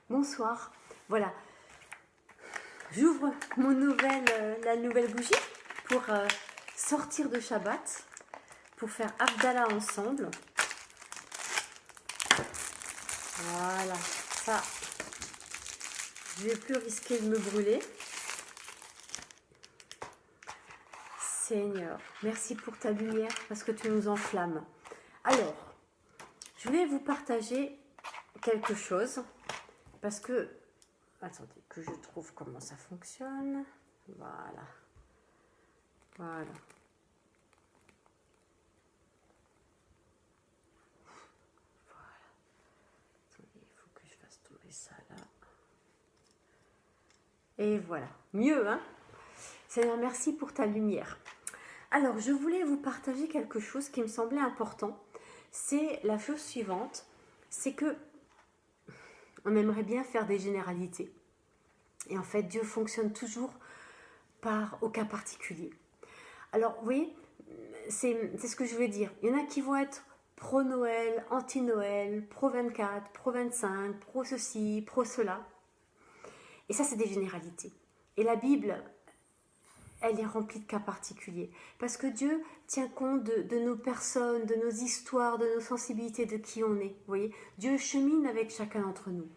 Bonsoir. Voilà, j'ouvre la nouvelle bougie pour sortir de Shabbat, pour faire Havdalah ensemble. Voilà, ça, je ne vais plus risquer de me brûler. Seigneur, merci pour ta lumière parce que tu nous enflammes. Alors, je vais vous partager quelque chose parce que, attendez, que je trouve comment ça fonctionne. Voilà. Voilà. Attendez, il faut que je fasse tomber ça là. Et voilà. Mieux, hein? Seigneur, merci pour ta lumière. Alors, je voulais vous partager quelque chose qui me semblait important. C'est la chose suivante. C'est que on aimerait bien faire des généralités. Et en fait, Dieu fonctionne toujours au cas particulier. Alors, vous voyez, c'est ce que je veux dire. Il y en a qui vont être pro-Noël, anti-Noël, pro-24, pro-25, pro-ceci, pro-cela. Et ça, c'est des généralités. Et la Bible, elle est remplie de cas particuliers. Parce que Dieu tient compte de nos personnes, de nos histoires, de nos sensibilités, de qui on est. Vous voyez, Dieu chemine avec chacun d'entre nous.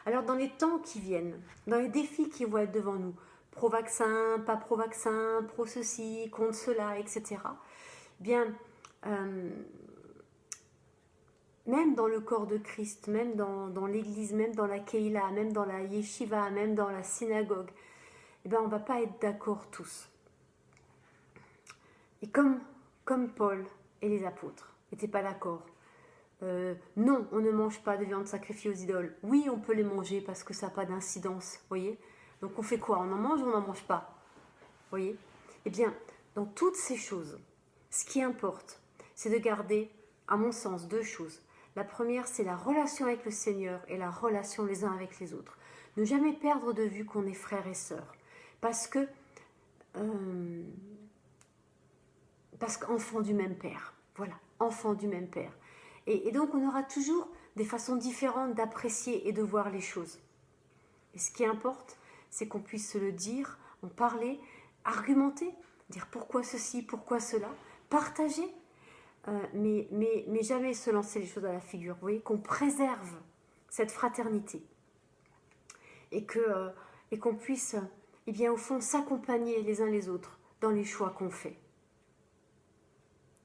Alors, dans les temps qui viennent, dans les défis qui vont être devant nous, pro-vaccin, pas pro-vaccin, pro-ceci, contre cela, etc. Bien, même dans le corps de Christ, même dans l'église, même dans la Keïla, même dans la yeshiva, même dans la synagogue, eh bien, on ne va pas être d'accord tous. Et comme Paul et les apôtres n'étaient pas d'accord, non, on ne mange pas de viande sacrifiée aux idoles. Oui, on peut les manger parce que ça n'a pas d'incidence, voyez. Donc on fait quoi? On en mange ou on n'en mange pas? Voyez. Eh bien, dans toutes ces choses, ce qui importe, c'est de garder, à mon sens, deux choses. La première, c'est la relation avec le Seigneur et la relation les uns avec les autres. Ne jamais perdre de vue qu'on est frères et sœurs. Parce qu'enfants du même Père. Voilà, enfants du même Père. Et donc, on aura toujours des façons différentes d'apprécier et de voir les choses. Et ce qui importe, c'est qu'on puisse se le dire, en parler, argumenter, dire pourquoi ceci, pourquoi cela, partager, mais jamais se lancer les choses à la figure. Vous voyez, qu'on préserve cette fraternité et qu'on puisse, eh bien, au fond, s'accompagner les uns les autres dans les choix qu'on fait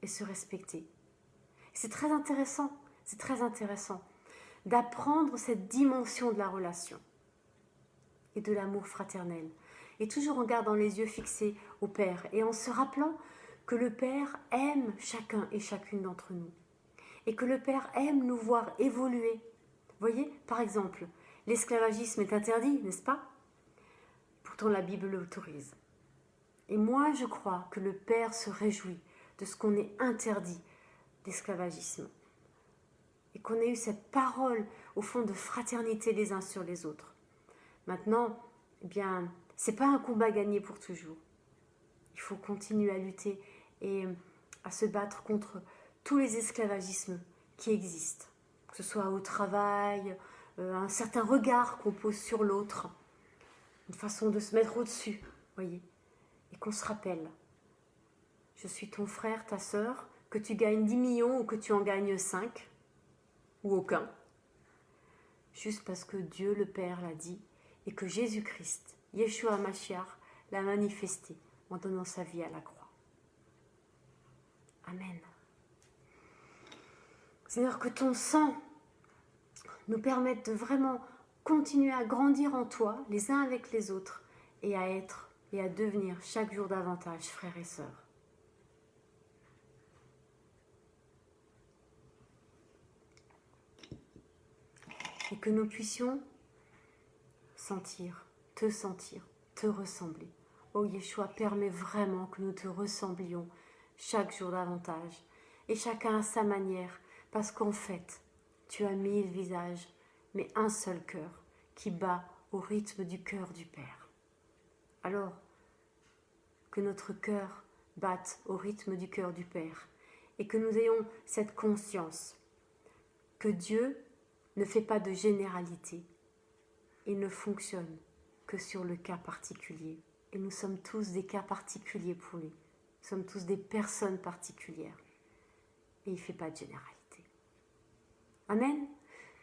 et se respecter. C'est très intéressant d'apprendre cette dimension de la relation et de l'amour fraternel. Et toujours en gardant les yeux fixés au Père et en se rappelant que le Père aime chacun et chacune d'entre nous. Et que le Père aime nous voir évoluer. Vous voyez, par exemple, l'esclavagisme est interdit, n'est-ce pas? Pourtant la Bible l'autorise. Et moi je crois que le Père se réjouit de ce qu'on est interdit d'esclavagisme. Et qu'on ait eu cette parole, au fond, de fraternité les uns sur les autres. Maintenant, eh bien, c'est pas un combat gagné pour toujours. Il faut continuer à lutter et à se battre contre tous les esclavagismes qui existent. Que ce soit au travail, un certain regard qu'on pose sur l'autre, une façon de se mettre au-dessus, voyez. Et qu'on se rappelle, je suis ton frère, ta sœur, que tu gagnes 10 millions ou que tu en gagnes 5, ou aucun, juste parce que Dieu le Père l'a dit et que Jésus-Christ, Yeshua Mashiach, l'a manifesté en donnant sa vie à la croix. Amen. Seigneur, que ton sang nous permette de vraiment continuer à grandir en toi, les uns avec les autres, et à être et à devenir chaque jour davantage frères et sœurs. Et que nous puissions te ressembler. Oh Yeshua, permets vraiment que nous te ressemblions chaque jour davantage, et chacun à sa manière, parce qu'en fait, tu as 1000 visages, mais un seul cœur qui bat au rythme du cœur du Père. Alors, que notre cœur batte au rythme du cœur du Père, et que nous ayons cette conscience que Dieu ne fait pas de généralité, il ne fonctionne que sur le cas particulier. Et nous sommes tous des cas particuliers pour lui. Nous sommes tous des personnes particulières. Et il ne fait pas de généralité. Amen.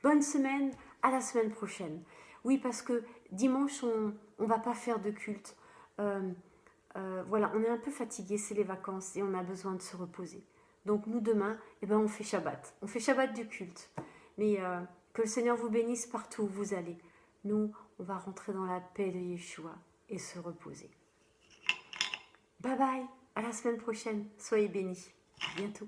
Bonne semaine, à la semaine prochaine. Oui, parce que dimanche, on ne va pas faire de culte. Voilà, on est un peu fatigué, c'est les vacances et on a besoin de se reposer. Donc nous, demain, on fait Shabbat. On fait Shabbat du culte. Mais que le Seigneur vous bénisse partout où vous allez. Nous, on va rentrer dans la paix de Yeshua et se reposer. Bye bye, à la semaine prochaine. Soyez bénis. À bientôt.